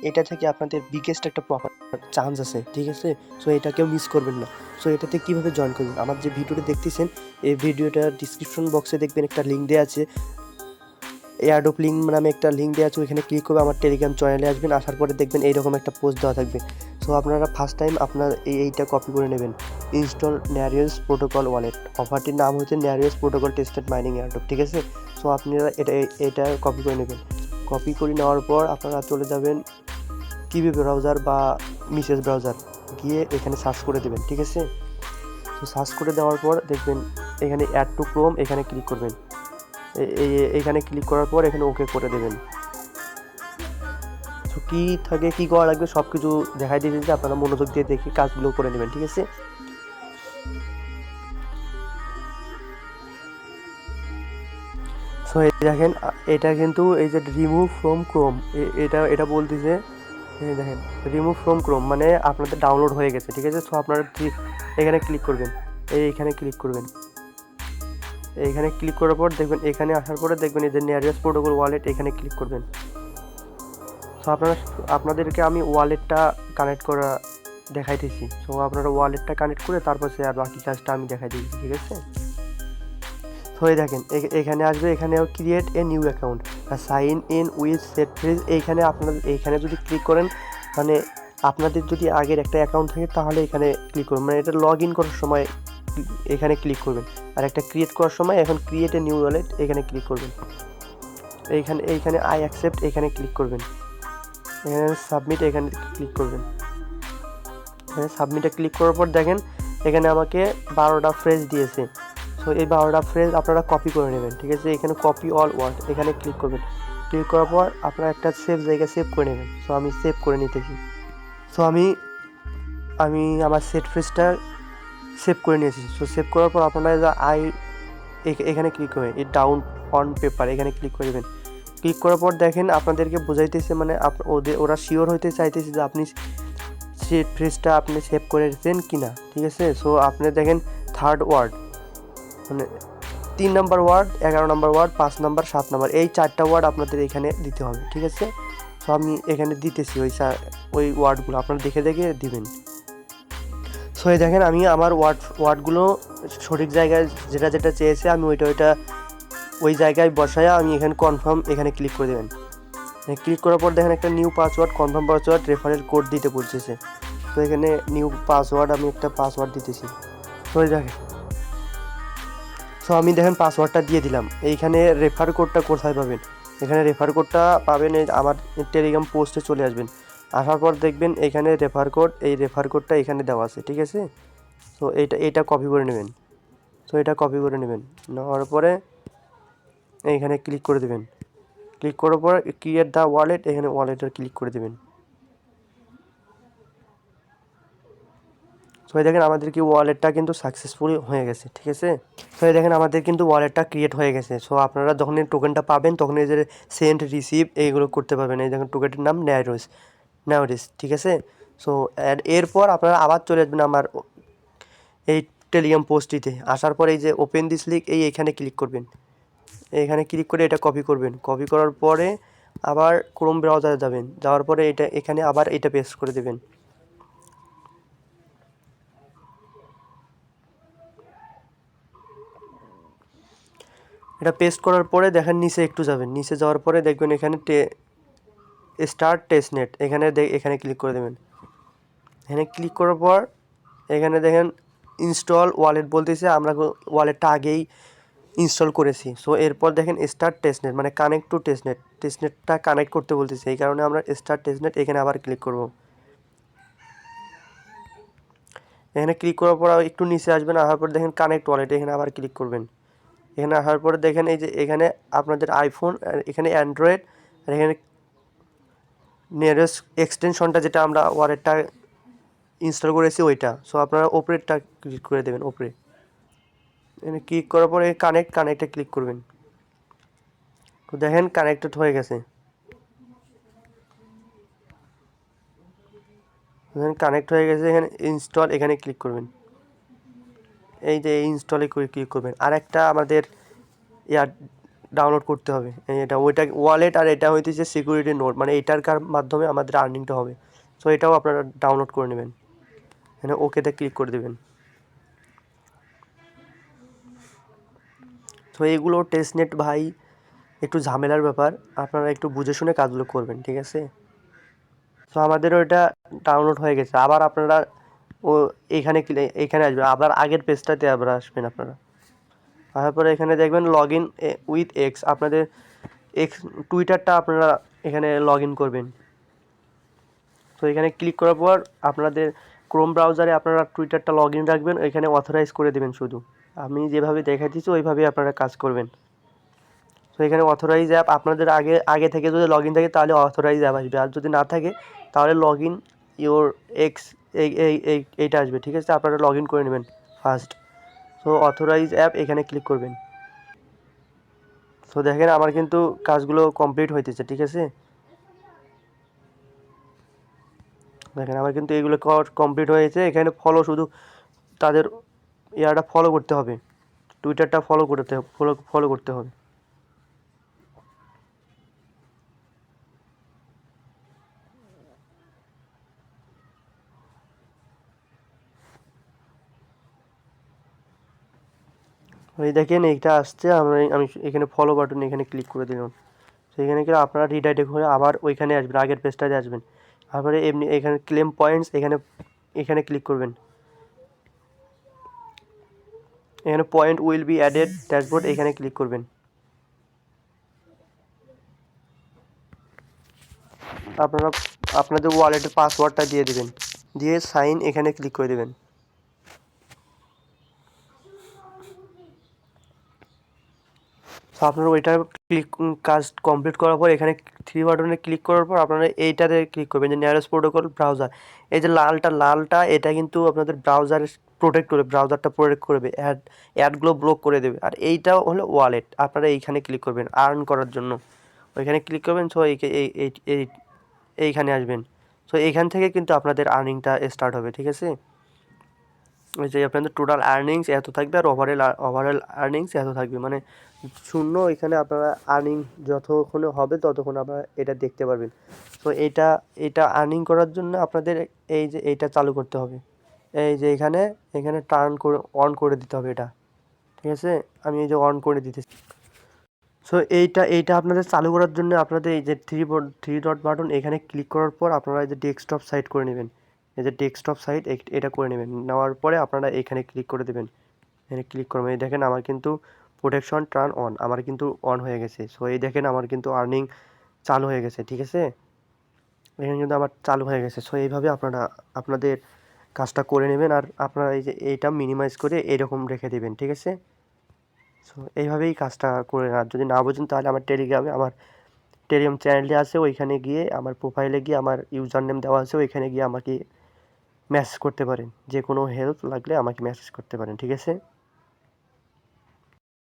এটা থেকে আপনাদের বিগেস্ট একটা প্রফিট চান্স আছে, ঠিক আছে। সো এটা কেউ মিস করবেন না। সো এটাতে কীভাবে জয়েন করবেন, আমার যে ভিডিওটা দেখতেছেন এই ভিডিওটার ডিসক্রিপশন বক্সে দেখবেন একটা লিঙ্ক দেওয়া আছে, এয়ারড্রপ লিঙ্ক নামে একটা লিঙ্ক দেওয়া আছে, ওইখানে ক্লিক করে আমার টেলিগ্রাম চ্যানেলে আসবেন। আসার পরে দেখবেন এইরকম একটা পোস্ট দেওয়া থাকবে। সো আপনারা ফার্স্ট টাইম আপনার এইটা কপি করে নেবেন, ইনস্টল ন্যারিয়াস প্রোটোকল ওয়ালেট। অফারটির নাম হচ্ছে ন্যারিয়াস প্রোটোকল টেস্টেড মাইনিং এয়ারড্রপ, ঠিক আছে। সো আপনারা এটা কপি করে নেবেন। কপি করে নেওয়ার পর আপনারা চলে যাবেন কিবি ব্রাউজার বা মিসেস ব্রাউজার, গিয়ে এখানে সার্চ করে দেবেন, ঠিক আছে। তো সার্চ করে দেওয়ার পর দেখবেন এখানে অ্যাড টু ক্রোম, এখানে ক্লিক করবেন। এইখানে ক্লিক করার পর এখানে ওকে করে দেবেন। তো কী থাকে, কী করা লাগবে সব কিছু দেখাই দিয়েছি, যে আপনারা মনোযোগ দিয়ে দেখে কাজগুলো করে নেবেন, ঠিক আছে। সো এই দেখেন এটা কিন্তু এই যে রিমুভ ফ্রম ক্রোম, এটা বলতেছে, দেখেন রিমুভ ফ্রম ক্রোম মানে আপনাদের ডাউনলোড হয়ে গেছে, ঠিক আছে। সো আপনারা এখানে ক্লিক করবেন, এইখানে ক্লিক করবেন। এইখানে ক্লিক করার পর দেখবেন, এখানে আসার পরে দেখবেন এই যে ন্যারিয়াস প্রোটোকল ওয়ালেট, এখানে ক্লিক করবেন। সো আপনাদেরকে আমি ওয়ালেটটা কানেক্ট করা দেখাইতেছি। সো আপনারা ওয়ালেটটা কানেক্ট করে তারপর সে আর বাকি কাজটা আমি দেখাই দিচ্ছি, ঠিক আছে। তো এই দেখেন এখানে আসবে, এখানে create a new account, sign in with set freeze. এইখানে যদি ক্লিক করেন, মানে আপনাদের যদি আগের একটা অ্যাকাউন্ট থাকে তাহলে এখানে ক্লিক করবেন, মানে এটা লগ ইন করার সময় এখানে ক্লিক করবেন। আর একটা ক্রিয়েট করার সময় এখন ক্রিয়েট এ নিউ ওয়ালেট, এখানে ক্লিক করবেন। এইখানে আই অ্যাকসেপ্ট, এখানে ক্লিক করবেন। এখানে সাবমিট, এখানে ক্লিক করবেন। এখানে সাবমিটে ক্লিক করার পর দেখেন এখানে আমাকে 12টা ফ্রেজ দিয়েছে। সো এই 12টা ফ্রেজ আপনারা কপি করে নেবেন, ঠিক আছে। এখানে কপি অল ওয়ার্ড, এখানে ক্লিক করবেন। ক্লিক করার পর আপনারা একটা জায়গায় সেভ করে নেবেন। সো আমি সেভ করে নিতেছি। সো আমি আমার সেট ফ্রেজটা সেভ করে নিয়েছি। সো সেভ করার পর আপনারা এখানে ক্লিক করবেন, এই ডাউন অন পেপার, এখানে ক্লিক করবেন। ক্লিক করার পর দেখেন আপনাদেরকে বোঝাইতেছে, মানে ওরা শিওর হইতে চাইতেছে যে আপনি সেট ফ্রেজটা আপনি সেভ করেছেন কি না, ঠিক আছে। সো আপনি দেখেন থার্ড ওয়ার্ড, মানে 3 নম্বর ওয়ার্ড, 11 নম্বর ওয়ার্ড, 5 নম্বর, 7 নম্বর, এই 4টা ওয়ার্ড আপনাদের এখানে দিতে হবে, ঠিক আছে। সো আমি এখানে দিতেছি ওই ওয়ার্ডগুলো আপনারা দেখে দিবেন। সো এই দেখেন আমি আমার ওয়ার্ডগুলো সঠিক জায়গায় যেটা চেয়েছে আমি ওই জায়গায় বসায় আমি এখানে কনফার্ম, এখানে ক্লিক করে দেবেন। ক্লিক করার পর দেখেন একটা new password, confirm password, referral code দিতে বলতেছে। তো এখানে নিউ পাসওয়ার্ড, আমি একটা পাসওয়ার্ড দিতেছি। তো এই দেখেন, সো আমি দেখেন পাসওয়ার্ডটা দিয়ে দিলাম। এইখানে রেফার কোডটা কোথায় পাবেন, এখানে রেফার কোডটা পাবেন আমার টেলিগ্রাম পোস্টে চলে আসবেন। আসার পর দেখবেন এখানে রেফার কোড, এই রেফার কোডটা এখানে দেওয়া আছে, ঠিক আছে। তো এইটা কপি করে নেবেন। তো এটা কপি করে নেবেন, নেওয়ার পরে এইখানে ক্লিক করে দেবেন। ক্লিক করার পর ক্রিয়েট দ্য ওয়ালেট, এখানে ওয়ালেটে ক্লিক করে দেবেন। তো দেখেন আমাদের কি ওয়ালেটটা কিন্তু সাকসেসফুলি হয়ে গেছে, ঠিক আছে। তো দেখেন আমাদের কিন্তু ওয়ালেটটা ক্রিয়েট হয়ে গেছে। সো আপনারা যখন এই টোকেনটা পাবেন তখন এই যে সেন্ড রিসিভ এইগুলো করতে পারবেন। এই দেখেন টোকেনটার নাম ন্যাওরিস, ঠিক আছে। সো এরপর আপনারা আবার চলে আসবেন আমার এই টেলিগ্রাম পোস্টটিতে। আসার পর এই যে ওপেন দিস লিঙ্ক, এইখানে ক্লিক করবেন। এখানে ক্লিক করে এটা কপি করবেন। কপি করার পরে আবার ক্রোম ব্রাউজারে যাবেন, যাওয়ার পরে এখানে আবার এটা পেস্ট করে দেবেন। এটা পেস্ট করার পরে দেখেন নিচে একটু যাবেন, নিচে যাওয়ার পরে দেখবেন এখানে স্টার্ট টেস্টনেট, এখানে ক্লিক করে দেবেন। এখানে ক্লিক করার পর এখানে দেখেন ইনস্টল ওয়ালেট বলতেছে, আমরা ওয়ালেটটা আগেই ইনস্টল করেছি। সো এরপর দেখেন স্টার্ট টেস্টনেট, মানে কানেক্ট টু টেস্টনেটটা কানেক্ট করতে বলতেছে, এই কারণে আমরা স্টার্ট টেস্টনেট এখানে আবার ক্লিক করব। এখানে ক্লিক করার পর একটু নিচে আসবেন, আসার পর দেখেন কানেক্ট ওয়ালেট, এখানে আবার ক্লিক করবেন। এখানে আসার পরে দেখেন এই যে এখানে আপনাদের আইফোন, এখানে অ্যান্ড্রয়েড, আর এখানে নিয়ারেস্ট এক্সটেনশনটা যেটা আমরা ওয়ালেটটা ইনস্টল করেছি ওইটা। সো আপনারা ওপরেরটা ক্লিক করে দেবেন, ওপরে। এখানে ক্লিক করার পরে কানেক্টে ক্লিক করবেন। তো দেখেন কানেক্টেড হয়ে গেছে। দেখেন কানেক্ট হয়ে গেছে। এখানে ইনস্টল, এখানে ক্লিক করবেন। এই যে ইনস্টলে ক্লিক করবেন। আর একটা আমাদের ডাউনলোড করতে হবে। এটা ওইটা ওয়ালেট, আর এটা হইতেছে সিকিউরিটি নোড, মানে এটার মাধ্যমে আমাদের আর্নিংটা হবে। সো এটাও আপনারা ডাউনলোড করে নেবেন, এখানে ওকেতে ক্লিক করে দেবেন। তো এইগুলো টেস্টনেট ভাই একটু ঝামেলার ব্যাপার, আপনারা একটু বুঝে শুনে কাজগুলো করবেন, ঠিক আছে। তো আমাদেরও এটা ডাউনলোড হয়ে গেছে। আবার আপনারা ও এখানে আসবেন, আবার আগের পেজটাতে আবার আসবেন আপনারা। তারপরে এখানে দেখবেন লগ ইন উইথ এক্স, আপনাদের এক্স টুইটারটা আপনারা এখানে লগ ইন করবেন। তো এখানে ক্লিক করার পর আপনাদের ক্রোম ব্রাউজারে আপনারা টুইটারটা লগ ইন রাখবেন, এখানে অথরাইজ করে দেবেন শুধু। আমি যেভাবে দেখাই দিচ্ছি ওইভাবেই আপনারা কাজ করবেন। তো এখানে অথরাইজ অ্যাপ আপনাদের আগে থেকে যদি লগ ইন থাকে তাহলে অথরাইজ অ্যাপ আসবে, আর যদি না থাকে তাহলে লগ ইন ইওর এক্স এইটা আসবে, ঠিক আছে। আপনারা লগ ইন করে নেবেন ফার্স্ট। তো অথরাইজ অ্যাপ এখানে ক্লিক করবেন। তো দেখেন আমার কিন্তু কাজগুলো কমপ্লিট হইতেছে, ঠিক আছে। দেখেন আমার কিন্তু এগুলো কমপ্লিট হয়েছে। এখানে ফলো, শুধু তাদের ইয়াটা ফলো করতে হবে, টুইটারটা ফলো করতে হবে। এই দেখেন এইটা আসছে, আমি এখানে ফলো বাটন এখানে ক্লিক করে দিলাম। সেখানে গেলে আপনারা রিডাইরেক্ট হয়ে আবার ওইখানে আসবেন, আগের পেজটাতে আসবেন। তারপরে এমনি এখানে ক্লেম পয়েন্টস এখানে ক্লিক করবেন। এখানে point will be added dashboard এখানে ক্লিক করবেন। আপনারা আপনাদের ওয়ালেটের পাসওয়ার্ডটা দিয়ে দেবেন, দিয়ে সাইন এখানে ক্লিক করে দেবেন। তো আপনারা ওইটার কাজ কমপ্লিট করার পর এখানে থ্রি বাটনে ক্লিক করার পর আপনারা এইটাতে ক্লিক করবেন, যে নিয়ারেস্ট প্রোটোকল ব্রাউজার। এই যে লালটা এটা কিন্তু আপনাদের ব্রাউজারটা প্রোটেক্ট করবে, অ্যাডগুলো ব্লক করে দেবে। আর এইটা হলো ওয়ালেট, আপনারা এইখানে ক্লিক করবেন আর্ন করার জন্য, ওইখানে ক্লিক করবেন। সো এইখানে আসবেন। সো এইখান থেকে কিন্তু আপনাদের আর্নিংটা স্টার্ট হবে, ঠিক আছে। ওই যে আপনাদের টোটাল আর্নিংস এত থাকবে, আর ওভারঅল আর্নিংস এত থাকবে, মানে শূন্য। এখানে আপনারা আর্নিং যতক্ষণ হবে ততক্ষণ আপনারা এটা দেখতে পারবেন। তো এটা আর্নিং করার জন্য আপনাদের এই যে এইটা চালু করতে হবে, এই যে এখানে টার্ন করে অন করে দিতে হবে এটা, ঠিক আছে। আমি এই যে অন করে দিতেছি। সো এইটা আপনাদের চালু করার জন্য আপনাদের এই যে থ্রি ডট বাটন এখানে ক্লিক করার পর আপনারা এই যে ডেস্কটপ সাইট করে নেবেন, এই যে ডেস্কটপ সাইট এটা করে নেবেন। নেওয়ার পরে আপনারা এখানে ক্লিক করে দেবেন, এখানে ক্লিক করবেন। এই দেখেন আমার কিন্তু প্রোটেকশন টার্ন অন, আমার কিন্তু অন হয়ে গেছে। সো এই দেখেন আমার কিন্তু আর্নিং চালু হয়ে গেছে, ঠিক আছে। এখানে কিন্তু আমার চালু হয়ে গেছে। সো এইভাবে আপনারা আপনাদের কাজটা করে নেবেন, আর আপনারা এই যে এইটা মিনিমাইজ করে এরকম রেখে দেবেন, ঠিক আছে। সো এইভাবেই কাজটা করে। আর যদি না বোঝেন তাহলে আমার টেলিগ্রাম চ্যানেলটি আছে, ওইখানে গিয়ে আমার প্রোফাইলে গিয়ে আমার ইউজার নেম দেওয়া আছে, ওইখানে গিয়ে আমাকে মেসেজ করতে পারেন, যে কোনো হেল্প লাগলে আমাকে মেসেজ করতে পারেন, ঠিক আছে।